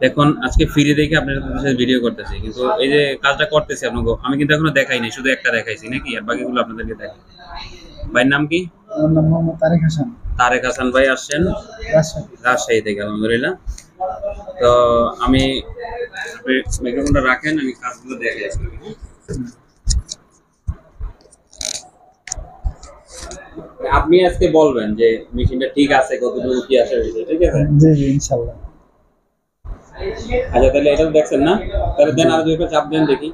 এখন আজকে ফ্রি দেখে আপনার সাথে ভিডিও করতেছি, কিন্তু এই যে কাজটা করতেছি আপনাকে আমি কিন্তু এখনো দেখাই নাই, শুধু একটা দেখাইছি নাকি, আর বাকিগুলো আপনাদেরকে দেখাই। ভাইয়ের নাম কি? আমার নাম মোহাম্মদ তারেক হাসান। তারেক হাসান ভাই আসছেন রাজশাহী। রাজশাহী থেকে, আলহামদুলিল্লাহ। তো আমি, আপনি মাইক্রোফোনটা রাখেন, আমি কাজগুলো দেখাই আপনাকে। আপনি আজকে বলবেন যে মেশিনটা ঠিক আছে, কতটুকু কি আসে, ঠিক আছে? জি জি ইনশাআল্লাহ। আচ্ছা, তাহলে এটা দেখছেন না, তাহলে দেন আর দুইটা চাপ দেন দেখি।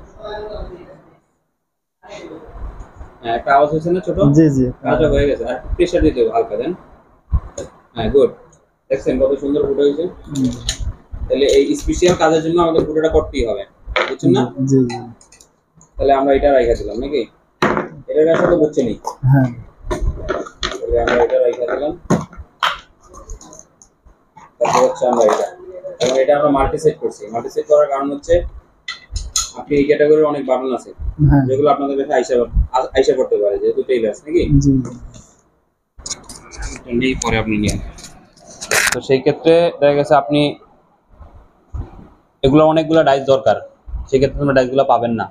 হ্যাঁ, একটা আওয়াজ হয়েছে না ছোট? জি জি কাজটা হয়ে গেছে, আর প্রেশার দিতে হবে হালকা, দেন। হ্যাঁ, গুড। দেখছেন কত সুন্দর ফুটো হয়েছে? তাহলে এই স্পেশাল কাজের জন্য আমাদের ফুটোটা করতেই হবে, বুঝছেন না? জি জি। তাহলে আমরা এটা রাইখা দিলাম নাকি, এটার আসলে বুঝছেনি। হ্যাঁ তাহলে আমরা এটা রাইখা দিলাম। তারপর হচ্ছে আমরা এটা, এবং এটা আমরা মাল্টি সেট করছি। মাল্টি সেট করার কারণ হচ্ছে আপনি এই ক্যাটাগরির অনেক বাটন আছে হ্যাঁ যেগুলো আপনাদের কাছে আইসা করতে পারে, যেহেতু টেইলার্স নাকি। জি নেই পরে আপনি নিয়ে, তো সেই ক্ষেত্রে দেখা গেছে আপনি এগুলো অনেকগুলো ডাইস দরকার, সেই ক্ষেত্রে আপনি ডাইসগুলো পাবেন না,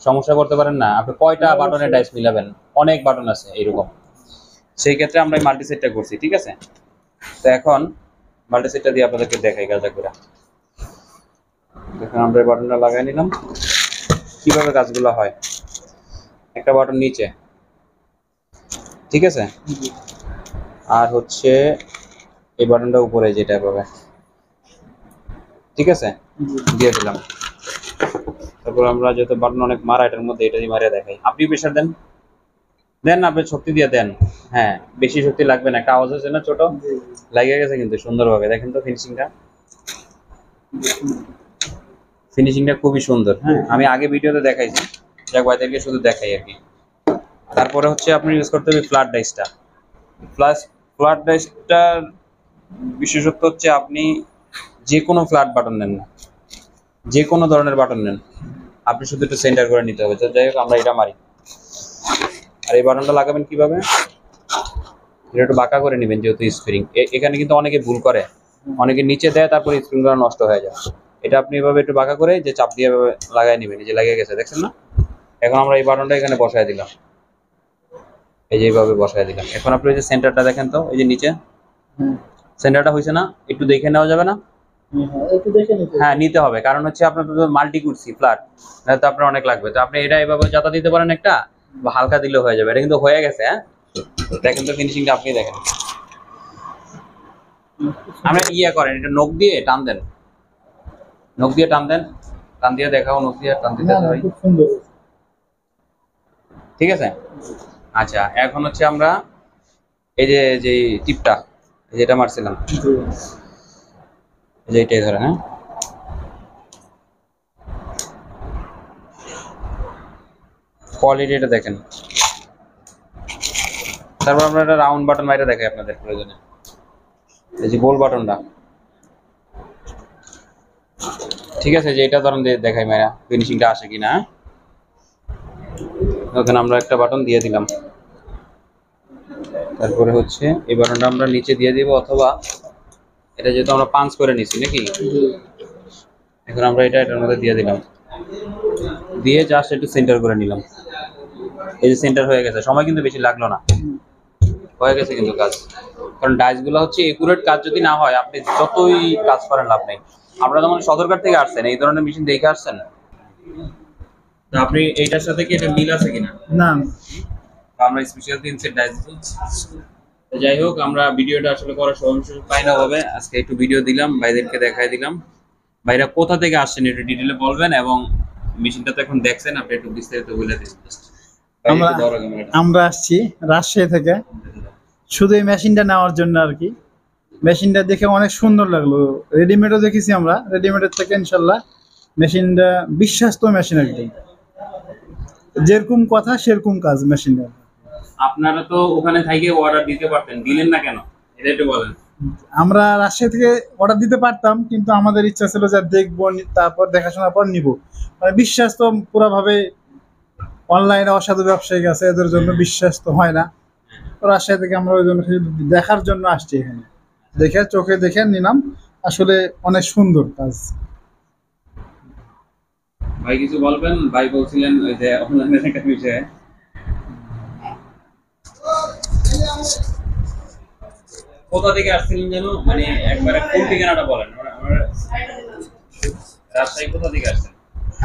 সমস্যা করতে পারেন না। আপনি কয়টা বাটনের ডাইস মিলাবেন, অনেক বাটন আছে এইরকম, সেই ক্ষেত্রে আমরা মাল্টি সেটটা করছি, ঠিক আছে? তো এখন মাল্টি সেটটা দিয়ে আপনাদেরকে দেখাই কাজটা করে। দেখুন, আমরা এই বাটনটা লাগাই নিলাম। কিভাবে কাজগুলো হয়, একটা বাটন নিচে, ঠিক আছে, আর হচ্ছে এই বাটনটা উপরে, যেটা পাবে, ঠিক আছে, দিয়ে দিলাম। তারপর আমরা যেহেতু বাটন অনেক মারা এটার মধ্যে, এটা দিয়ে মারিয়ে দেখাই। আপনি প্রেশার দেন, দেন, আপনি শক্তি দিয়ে দেন। হ্যাঁ, বেশি শক্তি লাগবে না, একটা আওয়াজ হচ্ছে না ছোট, লাগিয়ে গেছে কিন্তু সুন্দরভাবে। দেখেন তো ফিনিশিংটা খুবই সুন্দর। হ্যাঁ, আমি আগে ভিডিওতে দেখাইছি, যাক ভাইদেরকে শুধু দেখাই আর কি। তারপরে হচ্ছে আপনি ইউজ করতে হবে ফ্ল্যাট ডাইসটা। ফ্ল্যাট ডাইসটার বিশেষত্ব হচ্ছে আপনি যে কোনো ফ্ল্যাট বাটন নেন না, যে কোনো ধরনের বাটন নেন, আপনি শুধু একটু সেন্টার করে নিতে হবে। তো যাই হোক, আমরা এটা মারি। আর এই বাটনটা লাগাবেন কিভাবে, এটা একটু বাঁকা করে নেবেন, যেহেতু স্প্রিং। এখানে কিন্তু অনেকে ভুল করে, অনেকে নিচে দেয়, তারপরে স্প্রিংগুলো নষ্ট হয়ে যায়। এটা আপনি এভাবে একটু বাঁকা করে যে চাপ দিয়ে লাগাই নেবেন, এই যে লাগিয়ে গেছে, দেখছেন না? এখন আমরা এই বাটনটা এখানে বসায় দিলাম, এই যে এইভাবে বসায় দিলাম। এখন আপনি এই যে সেন্টারটা দেখেন তো, এই যে নিচে সেন্টারটা হয়েছে না, একটু দেখে নেওয়া যাবে না? একটু দেখে নিতে। হ্যাঁ, নিতে হবে, কারণ হচ্ছে আপনার তো মাল্টি কুর্সি ফ্ল্যাট, তো আপনার অনেক লাগবে। তো আপনি এটা এভাবে যাতা দিতে পারেন একটা, বা হালকা দিলেও হয়ে যাবে। এটা কিন্তু হয়ে গেছে। হ্যাঁ, দেখেন তো ফিনিশিংটা, আপনি দেখেন। আমরা ইয়ে করেন, এটা নখ দিয়ে টান দেন, নখ দিয়ে টান দেন, টান দিয়ে দেখাও, নখ দিয়ে টান দিতে ভাই, খুব সুন্দর। ঠিক আছে। আচ্ছা, এখন হচ্ছে আমরা এই যে টিপটা যেটা মারছিলাম, এই যে এটাই ধরেন। হ্যাঁ, কোয়ালিটিটা দেখেন। তারপর আমরা একটা রাউন্ড বাটন মাইরে দেখাই আপনাদের প্রয়োজনে, এই যে গোল বাটনটা, ঠিক আছে, যে এটা ধরেন দেখাই মাইরা ফিনিশিংটা আসে কিনা। ওখানে আমরা একটা বাটন দিয়ে দিলাম। তারপরে হচ্ছে এই বাটনটা আমরা নিচে দিয়ে দিব, অথবা এটা যেহেতু আমরা পাঞ্চ করে নিছি নাকি, এখন আমরা এটা এটার মধ্যে দিয়ে দিলাম, দিয়ে জাস্ট একটু সেন্টার করে নিলাম। এই যে সেন্টার হয়ে গেছে, সময় কিন্তু বেশি লাগলো না, হয়ে গেছে কিন্তু কাজ। কারণ ডাইসগুলো হচ্ছে একুরেট কাজ যদি না হয়, আপনি যতই কাজ করেন লাভ নেই। আপনারা যেমন সদরঘাট থেকে আসছেন, এই ধরনের মেশিন দেখে আসছেন, তো আপনি এইটার সাথে কি এটা মিল আছে কিনা? না আমরা স্পেশাল 3 সেট ডাইস দিই। যাই হোক, আমরা ভিডিওটা আসলে করার সময় পাই না হবে, আজকে একটু ভিডিও দিলাম, ভাইদেরকে দেখাই দিলাম। ভাইরা কোথা থেকে আসছেন একটু ডিটেইলে বলবেন, এবং মেশিনটা তো এখন দেখছেন, আপনি একটু বিস্তারিত বলে দিন। আমরা আমরা আসছি রাজশাহী থেকে, শুধু এই মেশিনটা নেওয়ার জন্য আর কি। মেশিনটা দেখে অনেক সুন্দর লাগলো। রেডিমেডও দেখেছি আমরা, রেডিমেডের থেকে ইনশাল্লাহ মেশিনটা বিশ্বাস্ত মেশিন একদম, যেরকম কথা সেরকম কাজ মেশিনটা। আপনারা তো ওখানে থেকে অর্ডার দিতে পারতেন, দিলেন না কেন, এটা একটু বলেন। আমরা রাজশাহী থেকে অর্ডার দিতে পারতাম, কিন্তু আমাদের ইচ্ছা ছিল যে দেখবো, তারপর দেখাশোনার পর নিব। মানে বিশ্বাস তো পুরোভাবে অনলাইনে অসাধু ব্যবসায়িক আছে, এদের জন্য বিশ্বাস তো হয় না। তো রাজশাহী থেকে আমরা ওই জন্য দেখার জন্য আসছি এখানে, দেখে চোখে দেখে নিলাম। আসলে অনেক সুন্দর কাজ। ভাই কিছু বলবেন? ভাই বলছিলেন ওই যে অনলাইনের একটা বিষয়ে। কোথা থেকে আসছিলেন যেন, মানে একবারে ফুল ঠিকানাটা বলেন। রাজশাহী কোথা থেকে আসছেন?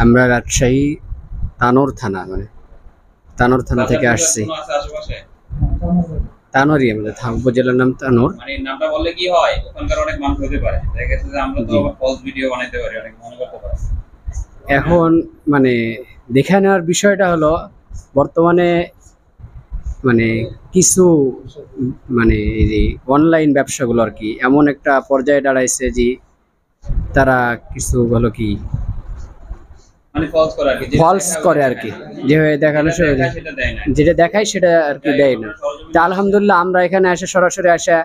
আমরা রাজশাহী তানোর থানা, মানে তানোর থানা থেকে বাজার আসছি। কোনো আছে আশেপাশে? তানোরই আমাদের উপজেলার নাম তানোর। মানে নামটা বললে কি হয়, ওখানকার অনেক মানুষ হতে পারে, দেখা গেছে যে আমরা তো জি। ফলস ভিডিও বানাইতে পারি, অনেক মনে করতে পারে। এখন মানে দেখে নেওয়ার বিষয়টা হলো বর্তমানে মানে কিছু মানে এই যে অনলাইন ব্যবসাগুলো আর কি এমন একটা পর্যায়ে দাঁড়াইছে যে তারা কিছু হলো কি মানে ফলস করে আর কি, ফলস করে আর কি, যেভাবে দেখানো সেটা দেয় না। যেটা দেখায় সেটা আর কি দেয় না। তা আলহামদুলিল্লাহ আমরা এখানে এসে সরাসরি আসা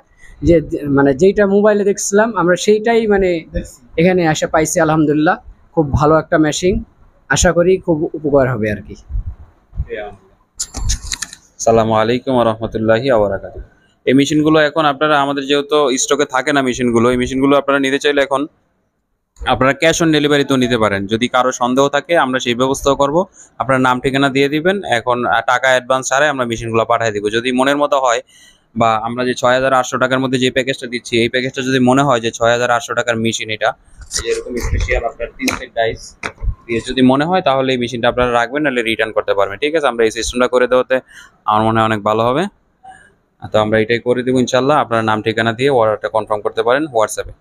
যে মানে যেটা মোবাইলে দেখছিলাম আমরা সেইটাই মানে এখানে আসা পাইছি। আলহামদুলিল্লাহ খুব ভালো একটা মেশিন, আশা করি খুব উপকার হবে আর কি। আসসালামু আলাইকুম ওয়া রাহমাতুল্লাহি ওয়া বারাকাতুহু। এই মেশিনগুলো এখন আপনারা, আমাদের যেহেতু স্টকে থাকে না মেশিনগুলো, এই মেশিনগুলো আপনারা নিতে চাইলে এখন আপনারা ক্যাশ অন ডেলিভারিতেও নিতে পারেন। যদি কারো সন্দেহ থাকে আমরা সেই ব্যবস্থাও করব। আপনার নাম ঠিকানা দিয়ে দিবেন, এখন টাকা অ্যাডভান্স ছাড়াই আমরা মেশিনগুলো পাঠিয়ে দিব। যদি মনের মতো হয়, বা আমরা যে 6,800 টাকার মধ্যে যে প্যাকেজটা দিচ্ছি, এই প্যাকেজটা যদি মনে হয় যে 6,800 টাকার মেশিন এটা, এই যে এরকম স্পেশাল আপনার 3 সেট ডাইস দিয়ে যদি মনে হয়, তাহলে এই মেশিনটা আপনারা রাখবেন, নাহলে রিটার্ন করতে পারবেন। ঠিক আছে, আমরা এই সিস্টেমটা করে দেওয়াতে আমার মনে হয় অনেক ভালো হবে। তো আমরা এটাই করে দেবো ইনশাল্লাহ। আপনার নাম ঠিকানা দিয়ে অর্ডারটা কনফার্ম করতে পারেন হোয়াটসঅ্যাপে।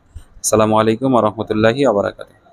আসসালামু আলাইকুম ওয়া রাহমাতুল্লাহি ওয়া বারাকাতুহু।